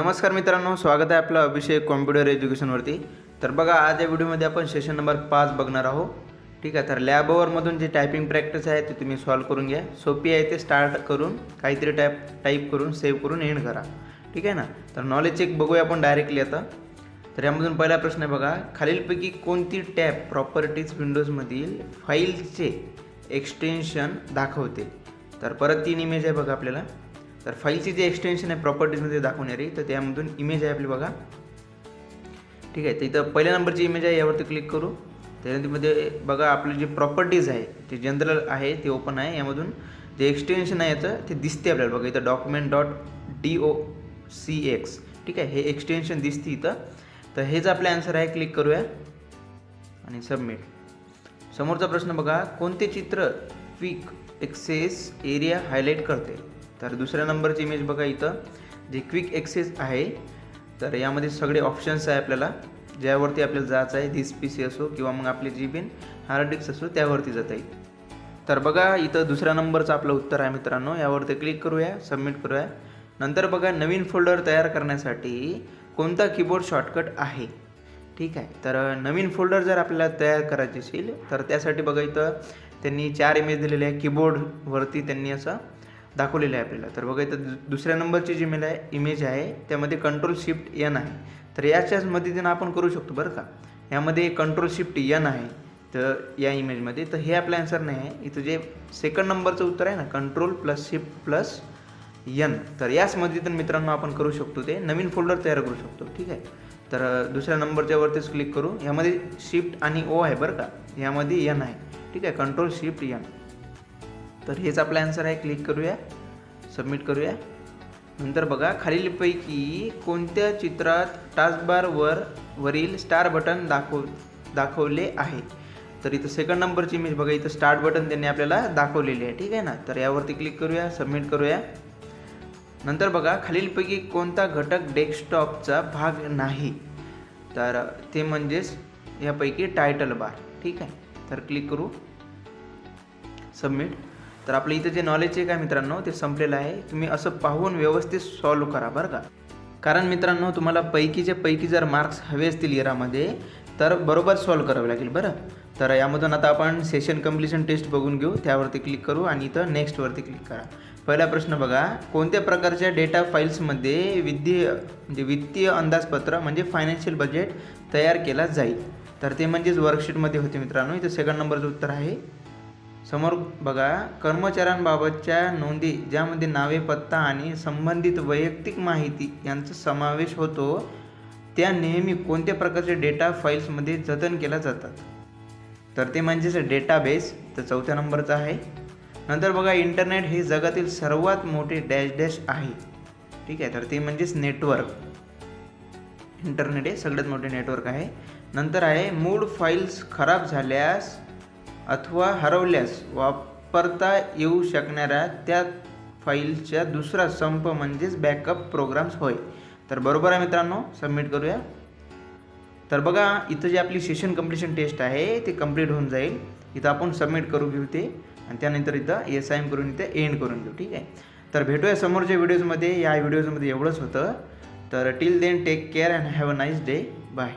नमस्कार मित्रांनो, स्वागत आहे आपलं अभिषेक कॉम्प्युटर एज्युकेशनवरती। तर बघा, आज या व्हिडिओमध्ये आपण सेशन नंबर 5 बघणार आहोत। ठीक आहे, तर लॅबवरमधून जे टायपिंग प्रॅक्टिस आहे ते तुम्ही सॉल्व करून घ्या। सोपी आहे, ते स्टार्ट करून काहीतरी टाईप करून सेव्ह करून एंड करा। ठीक आहे ना। तर नॉलेज चेक बघूया आपण डायरेक्टली आता। तर यामधून पहिला प्रश्न आहे बघा, खालीलपैकी कोणती टॅब प्रॉपर्टीज विंडोजमधील फाईलचे एक्सटेन्शन दाखवते। तर परत 3 इमेज आहे बघा आपल्याला। तर फाईलची जे एक्सटेन्शन आहे प्रॉपर्टीजमध्ये दाखवणारी, तर त्यामधून इमेज आहे आपली बघा। ठीक आहे, तर इथं पहिल्या नंबरची इमेज आहे, यावरती क्लिक करू। त्यामध्ये बघा आपली जी प्रॉपर्टीज आहे ते जनरल आहे, ते ओपन आहे। यामधून जे एक्सटेन्शन आहे याचं ते दिसते आपल्याला बघा, इथं document.docx। ठीक आहे, हे एक्सटेन्शन दिसते इथं। तर हेच आपलं आन्सर आहे, क्लिक करूया आणि सबमिट। समोरचा प्रश्न बघा, कोणते चित्र क्विक ॲक्सेस एरिया हायलाईट करते। तर दुसऱ्या नंबरची इमेज बघा, इथं जे क्विक ॲक्सेस आहे, तर यामध्ये सगळे ऑप्शन्स आहे आपल्याला, ज्यावरती आपल्याला जायचं आहे। दिस पी सी असो किंवा मग आपली जी बिन हार्ड डिस्क असो, त्यावरती जाता येईल। तर बघा, इथं दुसऱ्या नंबरचं आपलं उत्तर आहे मित्रांनो। यावरती क्लिक करूया, सबमिट करूया। नंतर बघा, नवीन फोल्डर तयार करण्यासाठी कोणता कीबोर्ड शॉर्टकट आहे। ठीक आहे, तर नवीन फोल्डर जर आपल्याला तयार करायची असेल, तर त्यासाठी बघा इथं त्यांनी 4 इमेज दिलेले आहे। कीबोर्डवरती त्यांनी असं दाखवलेलं आहे आपल्याला। तर बघा, इथं दुसऱ्या नंबरची जी इमेज आहे त्यामध्ये Ctrl+Shift+N आहे। तर याच्याच मदतीनं आपण करू शकतो बरं का। यामध्ये Ctrl+Shift+N आहे तर या इमेजमध्ये, तर हे आपलं आन्सर नाही आहे। इथं जे सेकंड नंबरचं उत्तर आहे ना, Ctrl+Shift+N, तर याच मदतीनं मित्रांनो आपण करू शकतो, ते नवीन फोल्डर तयार करू शकतो। ठीक आहे, तर दुसऱ्या नंबरच्या वरतीच क्लिक करू। यामध्ये शिफ्ट आणि ओ आहे बरं का, यामध्ये एन आहे। ठीक आहे, Ctrl+Shift+N, तर हेच आपला आन्सर आहे। क्लिक करूया, सबमिट करूया। नंतर बघा, खालीलपैकी कोणत्या चित्रात टास्कबार वरील स्टार बटन दाखवले आहे। तर इथं सेकंड नंबरची इमेज बघा, इथं स्टार्ट बटन त्यांनी आपल्याला दाखवलेले आहे। ठीक आहे ना, तर यावरती क्लिक करूया, सबमिट करूया। नंतर बघा, खालीलपैकी कोणता घटक डेस्कटॉपचा भाग नाही। तर ते म्हणजेच यापैकी टायटल बार। ठीक आहे, तर क्लिक करू, सबमिट। तर आपलं इथं जे नॉलेज चेक आहे मित्रांनो, ते संपलेलं आहे। तुम्ही असं पाहून व्यवस्थित सॉल्व करा बरं का, कारण मित्रांनो तुम्हाला पैकीच्या पैकी जर मार्क्स हवे असतील इयरामध्ये, तर बरोबर सॉल्व करावे लागेल बरं। तर यामधून आता आपण सेशन कंप्लीशन टेस्ट बघून घेऊ। त्यावरती क्लिक करू आणि इथं नेक्स्टवरती क्लिक करा। पहिला प्रश्न बघा, कोणत्या प्रकारच्या डेटा फाईल्समध्ये वित्तीय अंदाजपत्र म्हणजे फायनान्शियल बजेट तयार केला जाईल। तर ते म्हणजेच वर्कशीटमध्ये होते मित्रांनो। इथं सेकंड नंबरचं उत्तर आहे। समोर बघा, कर्मचाऱ्यांबाबतच्या नोंदी ज्यामध्ये नावे, पत्ता आणि संबंधित वैयक्तिक माहिती यांचा समावेश होतो, त्या नेहमी कोणत्या प्रकारच्या डेटा फाईल्समध्ये जतन केल्या जातात। तर ते म्हणजेच डेटाबेस, तर चौथ्या नंबरचं आहे। नंतर बघा, इंटरनेट हे जगातील सर्वात मोठे डॅश आहे। ठीक आहे, तर ते म्हणजेच नेटवर्क। इंटरनेट हे सगळ्यात मोठे नेटवर्क आहे। नंतर आहे, मूळ फाईल्स खराब झाल्यास अथवा हरवल्यास वापरता येऊ शकणाऱ्या त्या फाईलच्या दुसरा संप म्हणजेच बॅकअप प्रोग्राम्स होय। तर बरोबर आहे मित्रांनो, सबमिट करूया। तर बघा, इथं जी आपली सेशन कंप्लीशन टेस्ट आहे ते कंप्लीट होऊन जाईल। इथं आपण सबमिट करू घेऊ ते, आणि त्यानंतर इथं SIM करून इथं एंड करून घेऊ। ठीक आहे, तर भेटूया समोरच्या व्हिडिओजमध्ये। या व्हिडिओजमध्ये एवढंच होतं। तर till then take care and have a nice day, bye.